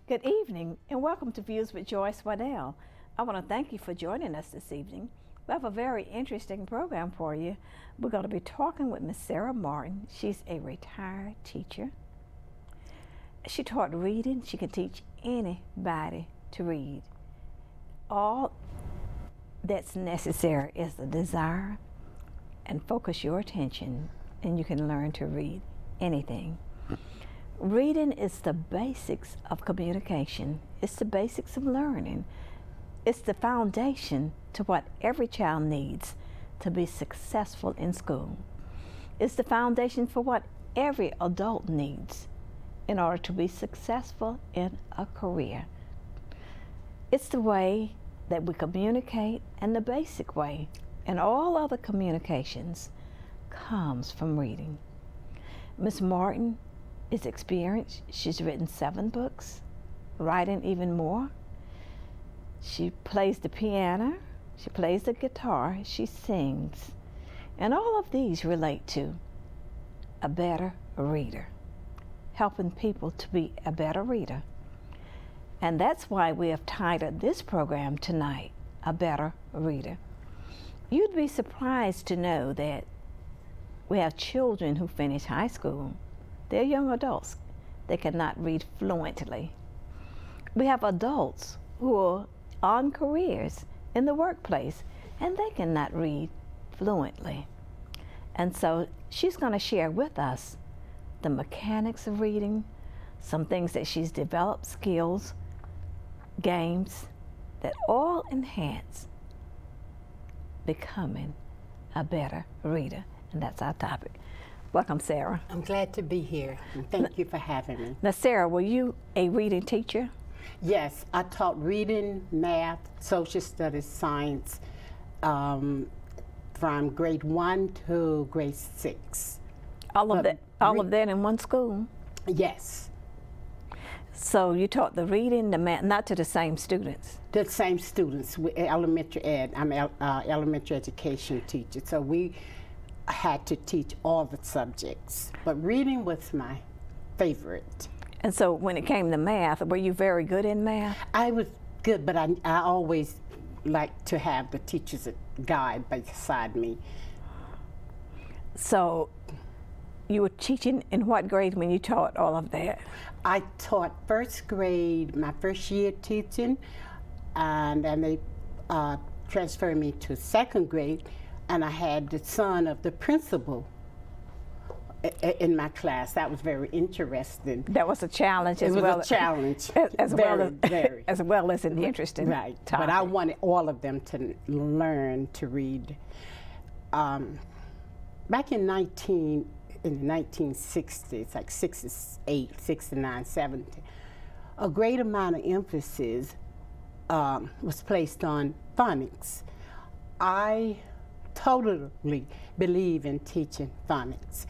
Good evening and welcome to Views with Joyce Waddell. I want to thank you for joining us this evening. We have a very interesting program for you. We're going to be talking with Miss Sarah Martin. She's a retired teacher. She taught reading. She can teach anybody to read. All that's necessary is the desire and focus your attention, and you can learn to read anything. Reading is the basics of communication. It's the basics of learning. It's the foundation to what every child needs to be successful in school. It's the foundation for what every adult needs in order to be successful in a career. It's the way that we communicate, and the basic way, and all other communications comes from reading. Miss Martin is experienced. She's written 7 books, writing even more. She plays the piano, she plays the guitar, she sings. And all of these relate to a better reader, helping people to be a better reader. And that's why we have titled this program tonight, A Better Reader. You'd be surprised to know that we have children who finish high school. They're young adults. They cannot read fluently. We have adults who are on careers in the workplace, and they cannot read fluently. And so she's going to share with us the mechanics of reading, some things that she's developed, skills, games that all enhance becoming a better reader. And that's our topic. Welcome, Sarah. I'm glad to be here, and thank you for having me. Now, Sarah, were you a reading teacher? Yes, I taught reading, math, social studies, science from grade 1 to grade 6. All of that in one school? Yes. So you taught the reading, the math, not to the same students? The same students with elementary ed. I'm an elementary education teacher, so we had to teach all the subjects, but reading was my favorite. And so when it came to math, were you very good in math? I was good, but I always liked to have the teachers guide beside me. So you were teaching in what grade when you taught all of that? I taught first grade, my first year teaching, and then they transferred me to second grade. And I had the son of the principal in my class. That was very interesting. That was a challenge as well. It was a challenge. As well as an interesting right. topic. But I wanted all of them to learn to read. Back in the 1960s, like 68, 69, 70, a great amount of emphasis was placed on phonics. I totally believe in teaching phonics.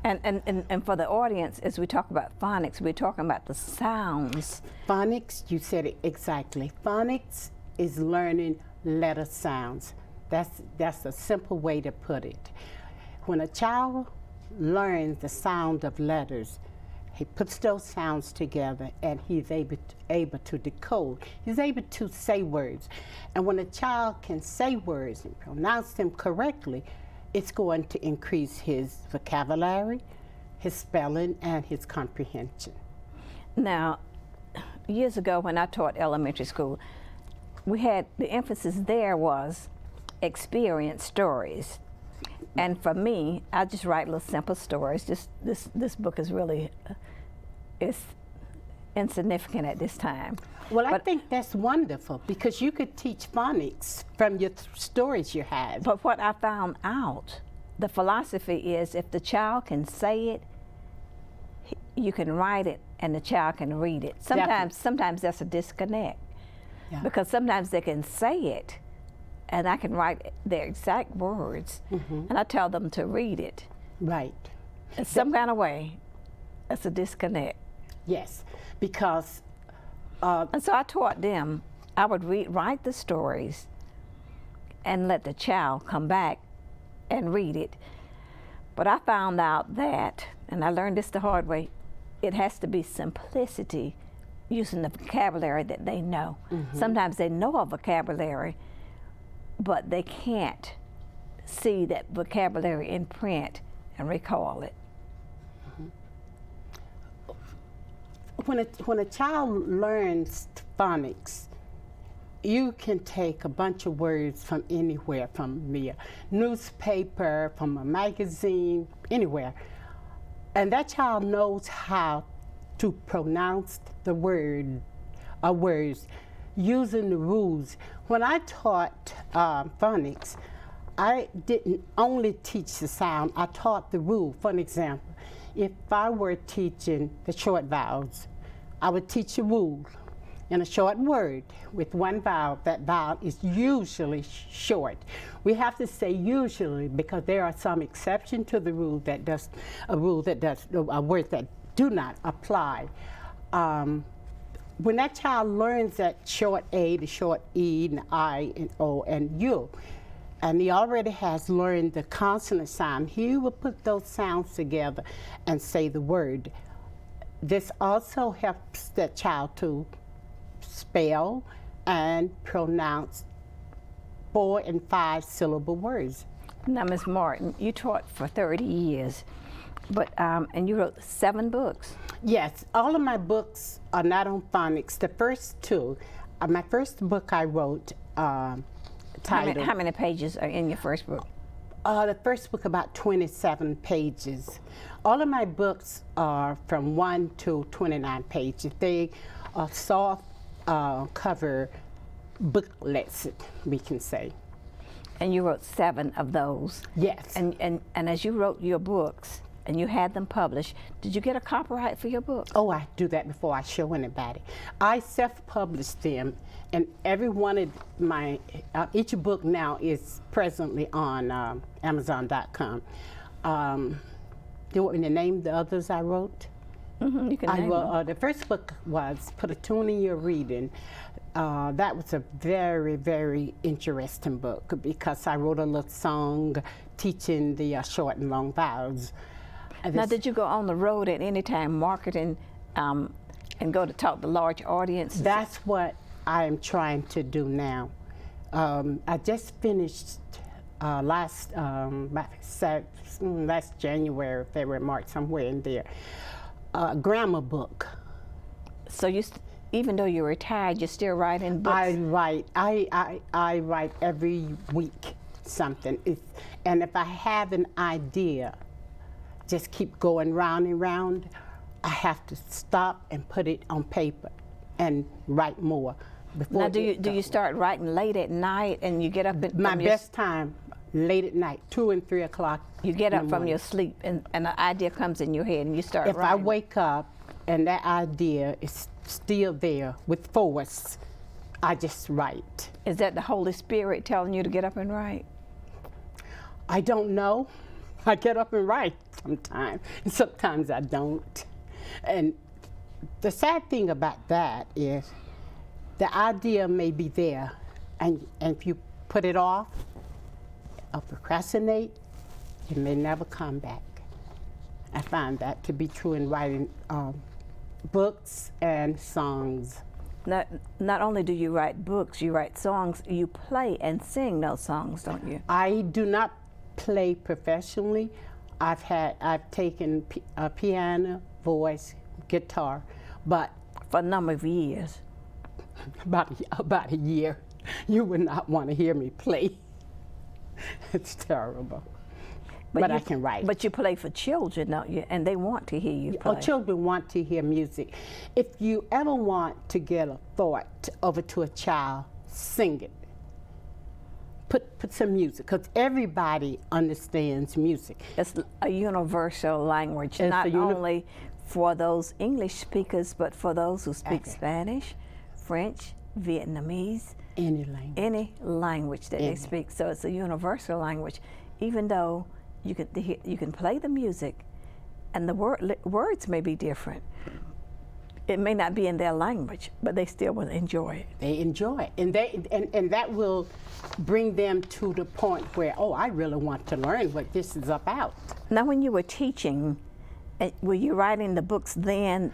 And for the audience, as we talk about phonics, we're talking about the sounds. Phonics, you said it exactly. Phonics is learning letter sounds. That's a simple way to put it. When a child learns the sound of letters, he puts those sounds together and he's able to decode. He's able to say words. And when a child can say words and pronounce them correctly, it's going to increase his vocabulary, his spelling, and his comprehension. Now, years ago when I taught elementary school, we had, the emphasis there was experience stories. And for me, I just write little simple stories. This book is really is insignificant at this time. Well, I think that's wonderful because you could teach phonics from your stories you have. But what I found out, the philosophy is if the child can say it, you can write it, and the child can read it. Sometimes that's a disconnect, because sometimes they can say it, and I can write their exact words, and I tell them to read it. Right. In some kind of way, it's a disconnect. Yes, because... and so I taught them, I would write the stories and let the child come back and read it. But I found out that, and I learned this the hard way, it has to be simplicity using the vocabulary that they know. Sometimes they know a vocabulary, but they can't see that vocabulary in print and recall it. When a child learns phonics, you can take a bunch of words from anywhere, from the newspaper, from a magazine, anywhere, and that child knows how to pronounce the word or words using the rules. When I taught phonics, I didn't only teach the sound, I taught the rule. For an example, if I were teaching the short vowels, I would teach a rule in a short word with one vowel. That vowel is usually short. We have to say usually because there are some exceptions to the rule that does, words that do not apply. When that child learns that short A, the short E, and I, and O, and U, and he already has learned the consonant sound, he will put those sounds together and say the word. This also helps that child to spell and pronounce 4 and 5 syllable words. Now, Ms. Martin, you taught for 30 years, but and you wrote 7 books. Yes, all of my books are not on phonics. The first 2, my first book I wrote titled... How many pages are in your first book? The first book about 27 pages. All of my books are from 1 to 29 pages. They are soft cover booklets, we can say. And you wrote 7 of those. Yes. And as you wrote your books and you had them published, did you get a copyright for your books? Oh, I do that before I show anybody. I self-published them, and every one of my, each book now is presently on Amazon.com. Do you want me to name the others I wrote? You can name them. The first book was Put a Tune in Your Reading. That was a very, very interesting book because I wrote a little song teaching the short and long vowels. Now, did you go on the road at any time marketing and go to talk to large audiences? That's what I am trying to do now. I just finished last January, February, March, somewhere in there, grammar book. So you, even though you're retired, you're still writing books? I write. I write every week something. And if I have an idea, just keep going round and round, I have to stop and put it on paper and write more. Now, do you start writing late at night and you get up at my best time late at night, 2 and 3 o'clock. You get up from your sleep and an idea comes in your head and you start writing. If I wake up and that idea is still there with force, I just write. Is that the Holy Spirit telling you to get up and write? I don't know. I get up and write sometimes, and sometimes I don't. And the sad thing about that is the idea may be there, and if you put it off or procrastinate, it may never come back. I find that to be true in writing books and songs. Not only do you write books, you write songs, you play and sing those songs, don't you? I do not play professionally. I've taken piano, voice, guitar, but for a number of years. About a year. You would not want to hear me play. It's terrible. But I can write. But you play for children, don't you? And they want to hear you play. Oh, children want to hear music. If you ever want to get a thought over to a child, sing it. Put some music, because everybody understands music. It's a universal language, not only for those English speakers, but for those who speak Spanish, French, Vietnamese, any language that they speak. So it's a universal language, even though you can play the music, and the words may be different. It may not be in their language, but they still will enjoy it. They enjoy it, and that will bring them to the point where, oh, I really want to learn what this is about. Now, when you were teaching, were you writing the books then?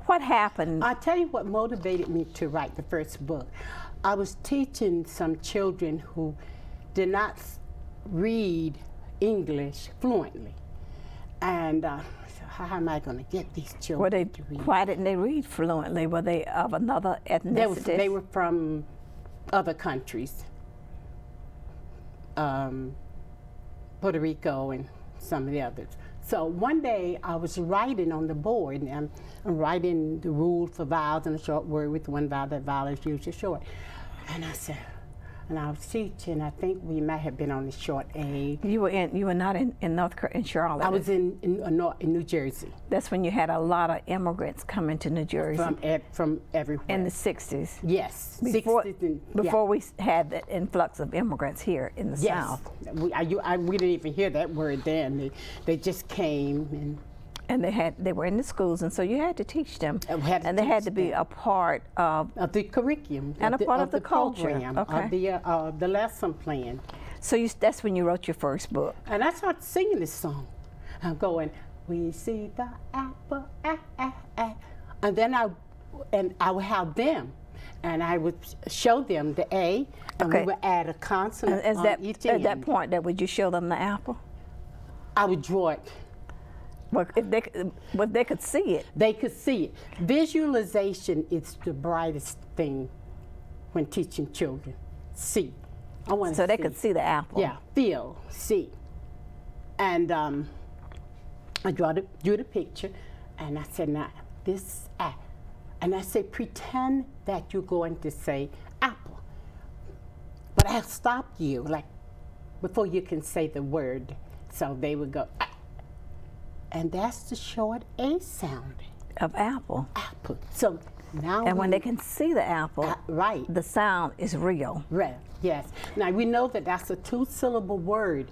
what happened? I'll tell you what motivated me to write the first book. I was teaching some children who did not read English fluently. And how am I going to get these children to read? Why didn't they read fluently? Were they of another ethnicity? They were from other countries, Puerto Rico and some of the others. So one day I was writing on the board, and I'm writing the rule for vowels in a short word with one vowel. That vowel is usually short. And I said, and I was teaching, I think we might have been on the short A. You were not in Charlotte. I was in New Jersey. That's when you had a lot of immigrants coming to New Jersey. From everywhere. In the 60s. Yes. Before we had that influx of immigrants here in the South. We didn't even hear that word then. They just came and they were in the schools, and so you had to teach them, and they had to be a part of the curriculum and a part of the culture, program, of the lesson plan. So that's when you wrote your first book. And I started singing this song. I'm going, we see the apple, and then I would have them, and I would show them the A, and we would add a consonant on each end. At that point, would you show them the apple? I would draw it. Well, they could see it. They could see it. Visualization is the brightest thing when teaching children. See. I want to So they could see the apple. Yeah, feel, see. And I drew the picture, and I said, now, this apple. And I said, pretend that you're going to say apple. But I'll stop you, like, before you can say the word. So they would go, and that's the short A sound. Of apple. Apple. So now and when they can see the apple, right, the sound is real. Right, yes. Now we know that that's a 2-syllable word,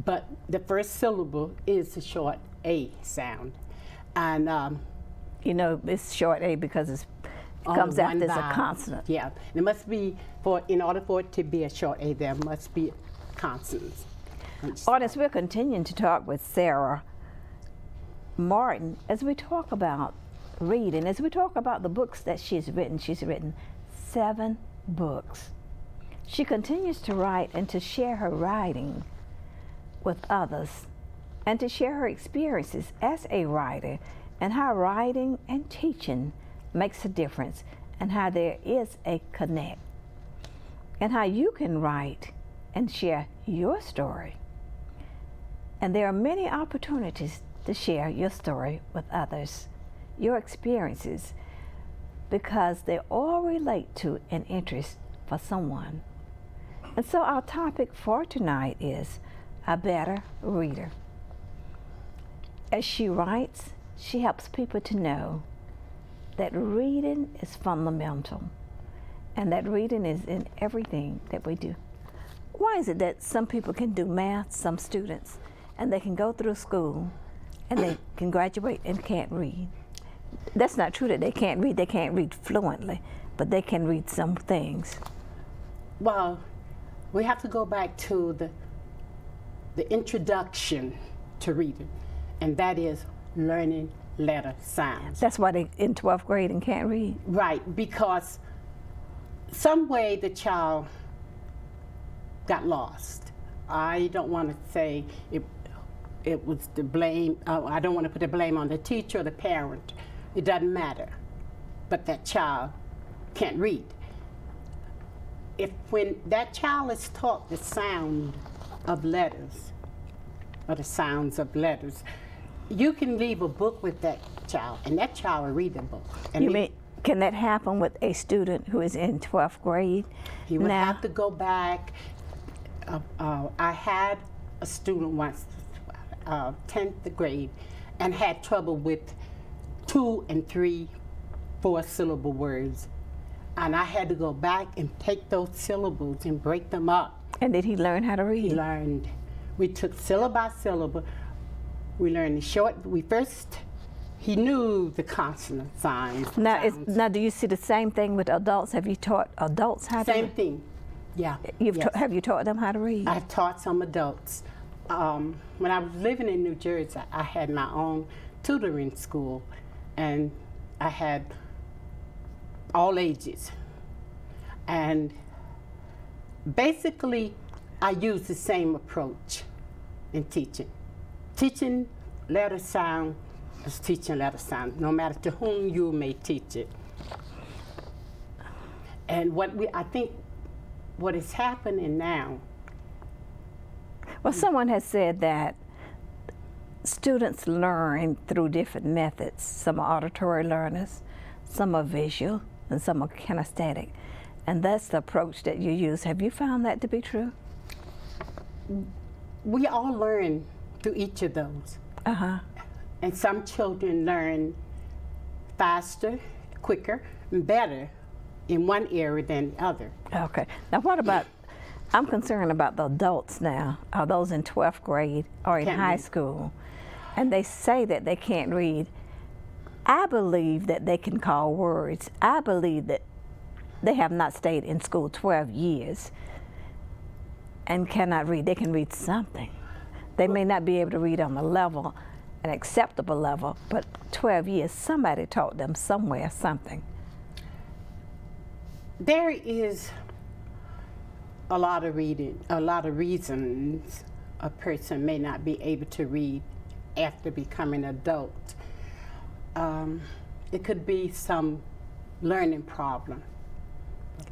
but the first syllable is the short A sound. And you know, it's short A because it comes after as a consonant. Yeah, it must be, in order for it to be a short A, there must be consonants. Audience, we're continuing to talk with Sarah Martin as we talk about reading, as we talk about the books that she's written. She's written 7 books. She continues to write and to share her writing with others and to share her experiences as a writer and how writing and teaching makes a difference and how there is a connect and how you can write and share your story. And there are many opportunities to share your story with others, your experiences, because they all relate to an interest for someone. And so our topic for tonight is a better reader. As she writes, she helps people to know that reading is fundamental and that reading is in everything that we do. Why is it that some people can do math, some students, and they can go through school and they can graduate and can't read? That's not true that they can't read fluently, but they can read some things. Well, we have to go back to the introduction to reading, and that is learning letter sounds. That's why they in 12th grade and can't read? Right, because some way the child got lost. I don't want to say it was the blame, I don't want to put the blame on the teacher or the parent. It doesn't matter. But that child can't read. When that child is taught the sound of letters, or the sounds of letters, you can leave a book with that child, and that child will read the book. And you mean, can that happen with a student who is in 12th grade? He would have to go back. I had a student once, 10th grade, and had trouble with 2 and 3 4-syllable words. And I had to go back and take those syllables and break them up. And did he learn how to read? He learned. We took syllable by syllable. We learned the short. He knew the consonant signs. Now, do you see the same thing with adults? Have you taught adults how to read? Same thing, yeah. Have you taught them how to read? I've taught some adults. When I was living in New Jersey, I had my own tutoring school, and I had all ages. And basically, I used the same approach in teaching. Teaching letter sound is teaching letter sound, no matter to whom you may teach it. And I think what is happening now. Well, someone has said that students learn through different methods. Some are auditory learners, some are visual, and some are kinesthetic. And that's the approach that you use. Have you found that to be true? We all learn through each of those. Uh-huh. And some children learn faster, quicker, and better in one area than the other. Okay. Now what about, I'm concerned about the adults now, are those in 12th grade or in high school, and they say that they can't read. I believe that they can call words. I believe that they have not stayed in school 12 years and cannot read. They can read something. They may not be able to read on a level, an acceptable level, but 12 years, somebody taught them somewhere something. There is a lot of reading, a lot of reasons a person may not be able to read after becoming an adult. It could be some learning problem.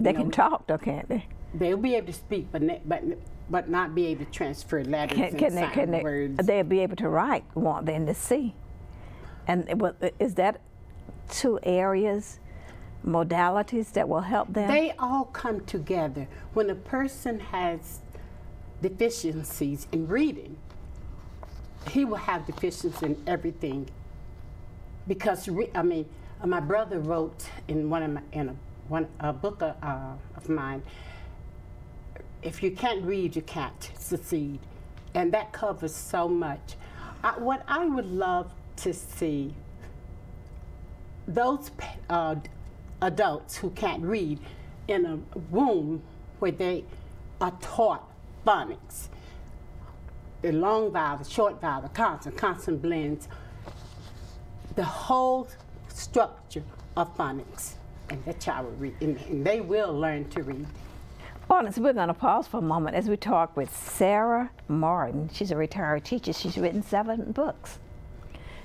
They can talk, though, can't they? They'll be able to speak, but not be able to transfer letters and words. They'll be able to write, want them to see. And is that two areas, modalities that will help them? They all come together. When a person has deficiencies in reading, he will have deficiencies in everything. Because my brother wrote in a book of mine, if you can't read, you can't succeed. And that covers so much. What I would love to see, those adults who can't read in a room where they are taught phonics, the long vowel, the short vowel, the consonant blends, the whole structure of phonics. And that child will read, and they will learn to read. Audience, we're going to pause for a moment as we talk with Sarah Martin. She's a retired teacher. She's written 7 books.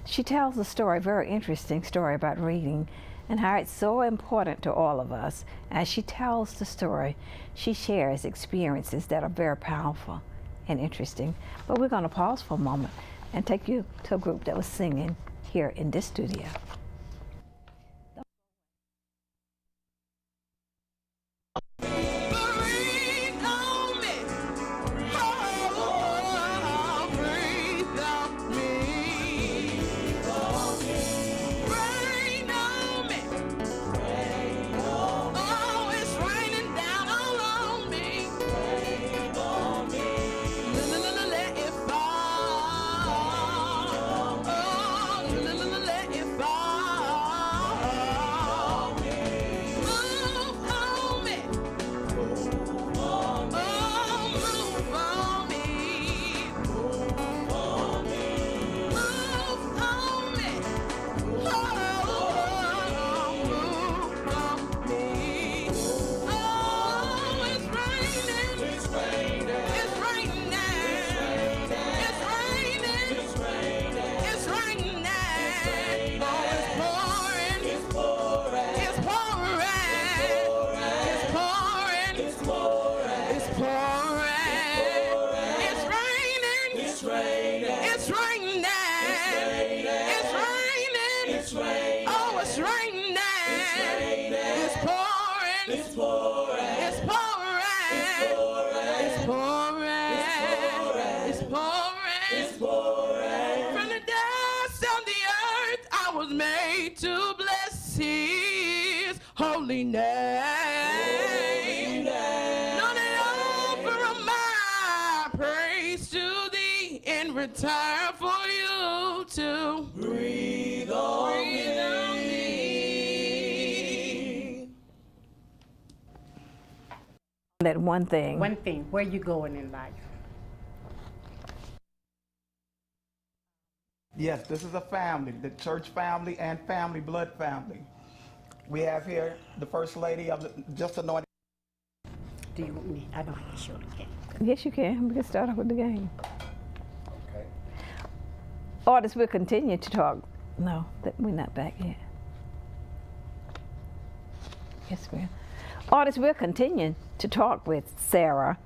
She tells a story, a very interesting story about reading and how it's so important to all of us. As she tells the story, she shares experiences that are very powerful and interesting. But we're going to pause for a moment and take you to a group that was singing here in this studio. Time for you to breathe on me. That one thing. One thing, where you going in life? Yes, this is a family, the church family and family, blood family. We have here the First Lady of the Just Anointed. Do you want me? I don't have to show the game. Yes, you can. We can start off with the game. Okay. Artists will continue to talk. No, we're not back yet. Yes, ma'am. Artists will continue to talk with Sarah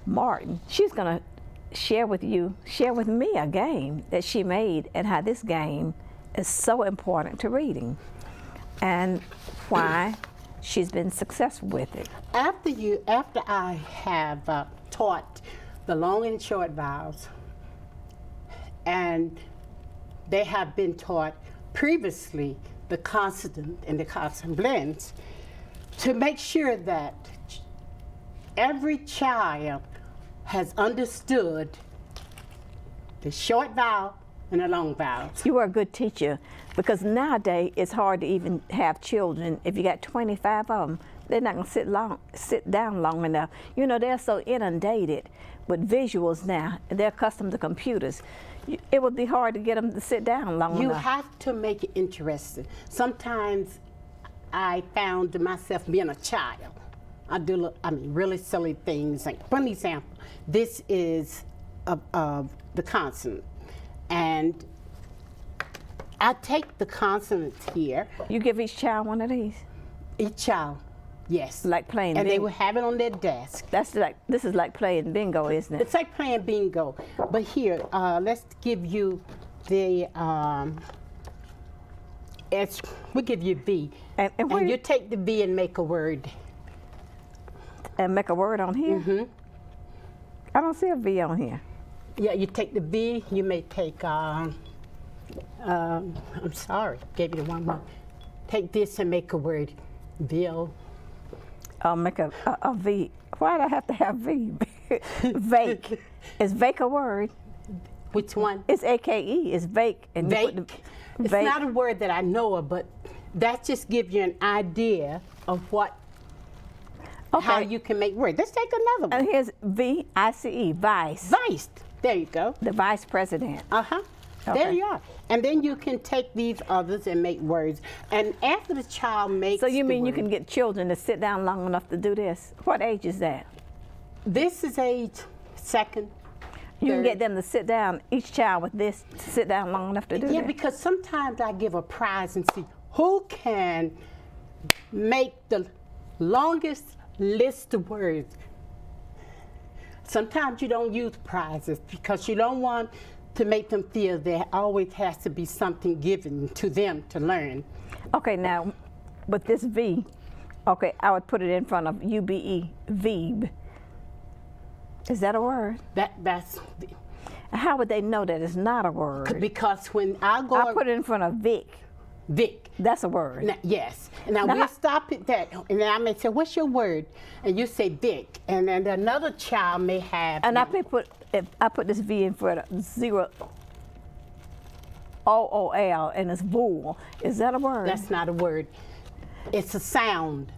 Martin. She's going to share with me a game that she made and how this game is so important to reading and why she's been successful with it. After I have taught the long and short vowels, and they have been taught previously the consonant and the consonant blends, to make sure that every child has understood the short vowel and the long vowels. You are a good teacher, because nowadays it's hard to even have children. If you got 25 of them, they're not going to sit down long enough. You know, they're so inundated with visuals now, and they're accustomed to computers. It would be hard to get them to sit down long enough. You have to make it interesting. Sometimes I found myself being a child. I do, really silly things. Like, for an example, this is of the consonant. And I take the consonants here. You give each child one of these? Each child, yes. Like playing bingo. And they will have it on their desk. This is like playing bingo, isn't it? It's like playing bingo. But here, let's give you the, we'll give you V. And you take the V and make a word. And make a word on here? Mm-hmm. I don't see a V on here. Yeah, you take the V, you may take, I'm sorry, gave you the one more. Take this and make a word, Bill. I'll make a V. Why do I have to have V? Vake. Is vake a word? Which one? It's A-K-E, it's vake. And vake. It's not a word that I know of, but that just gives you an idea of how you can make words. Let's take another one. And here's V-I-C-E, vice. Vice. There you go. The vice president. Uh-huh. Okay. There you are. And then you can take these others and make words. And after the child makes So you mean you can get children to sit down long enough to do this? What age is that? This is age second. You can get them to sit down, each child with this, to sit down long enough to do that? Yeah, because sometimes I give a prize and see who can make the longest list of words. Sometimes you don't use prizes because you don't want to make them feel there always has to be something given to them to learn. Okay, now with this V, okay, I would put it in front of U-B-E, Vwjw. Is that a word? That's. How would they know that it's not a word? Because when I put it in front of Vic. Vic. That's a word. Now, yes. Now we'll stop at that. And then I may say, what's your word? And you say Vic. And then another child may have. And I put this V in front of 0 O-O-L and it's bull. Is that a word? That's not a word. It's a sound.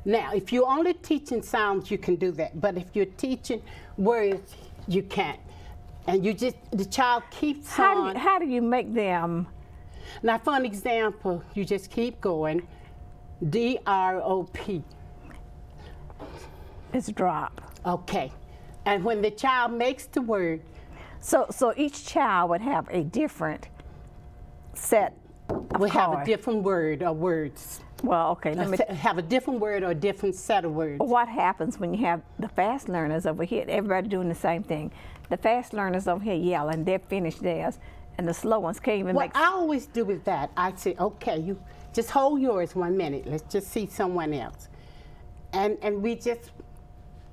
Now, if you're only teaching sounds, you can do that. But if you're teaching words, you can't. And the child keeps on. How do you make them? Now, for an example, you just keep going. D-R-O-P. It's drop. Okay. And when the child makes the word. So each child would have a different set of We have a different word or words. Well, okay. Let me have a different word or a different set of words. What happens when you have the fast learners over here? Everybody doing the same thing. The fast learners over here yelling, they're finished theirs, and the slow ones can't even make. What I always do with that, I say, okay, you just hold yours 1 minute. Let's just see someone else. And we just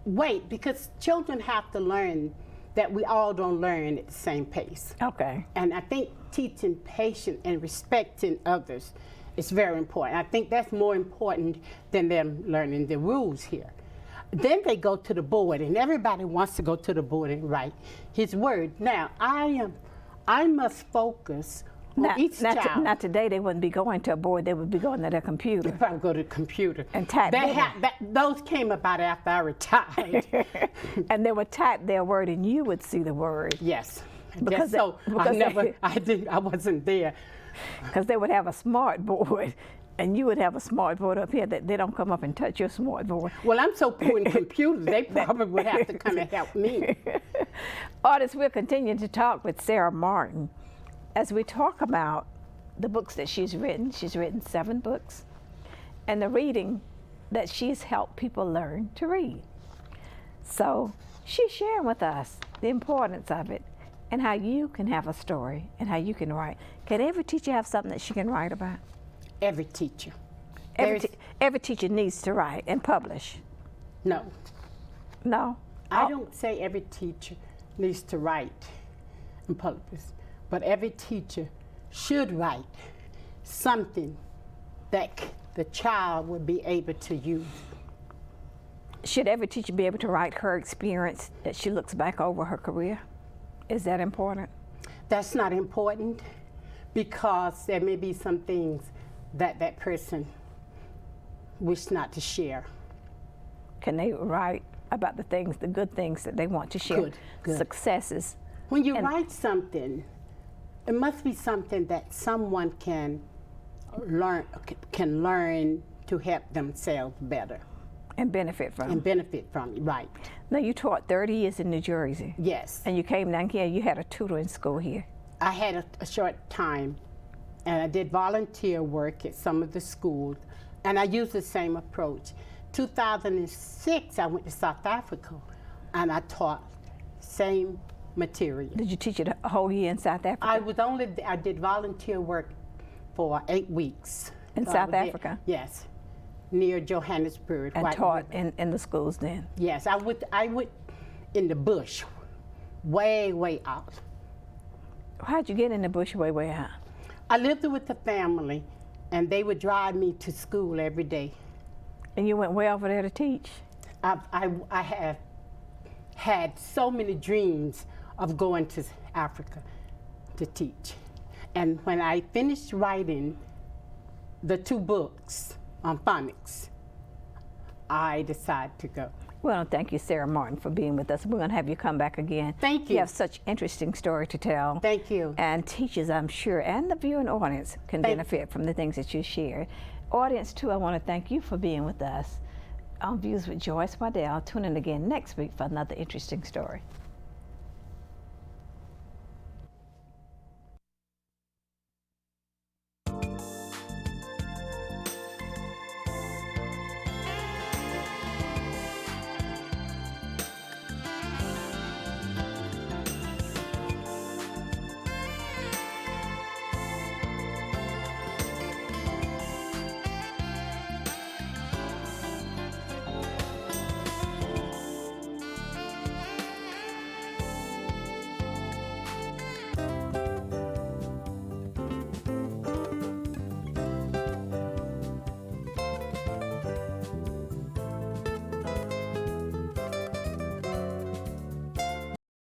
wait, because children have to learn that we all don't learn at the same pace. Okay. And I think teaching patience and respecting others is very important. I think that's more important than them learning the rules here. Then they go to the board, and everybody wants to go to the board and write his word. Now, I must focus on each child. Not today, they wouldn't be going to a board, they would be going to their computer. They probably go to the computer. And type those came about after I retired. And they would type their word, and you would see the word. Yes. Because Just so I wasn't there. Because they would have a smart board, and you would have a smart board up here that they don't come up and touch your smart board. Well, I'm so poor in computers, they probably would have to come and help me. Artists, we're continuing to talk with Sarah Martin as we talk about the books that she's written. She's written 7 books, and the reading that she's helped people learn to read. So she's sharing with us the importance of it and how you can have a story and how you can write. Can every teacher have something that she can write about? Every teacher. Every teacher needs to write and publish. No. No? I don't say every teacher needs to write and publish, but every teacher should write something that the child would be able to use. Should every teacher be able to write her experience that she looks back over her career? Is that important? That's not important, because there may be some things that that person wish not to share. Can they write about the things, the good things that they want to share? Good. Successes. When you write something, it must be something that someone can learn to help themselves better. And benefit from. And benefit from it, right. Now, you taught 30 years in New Jersey. Yes. And you came down here, you had a tutor in school here. I had a short time, and I did volunteer work at some of the schools, and I used the same approach. 2006, I went to South Africa, and I taught same material. Did you teach it a whole year in South Africa? I did volunteer work for 8 weeks. In South Africa? Yes, near Johannesburg. And taught in the schools then? Yes, I went in the bush, way out. How'd you get in the bush way out? I lived with the family, and they would drive me to school every day. And you went way over there to teach? I have had so many dreams of going to Africa to teach. And when I finished writing the 2 books on phonics, I decided to go. Well, thank you, Sarah Martin, for being with us. We're going to have you come back again. Thank you. You have such interesting story to tell. Thank you. And teachers, I'm sure, and the viewing audience can benefit from the things that you shared. Audience, too, I want to thank you for being with us on Views with Joyce Waddell. Tune in again next week for another interesting story.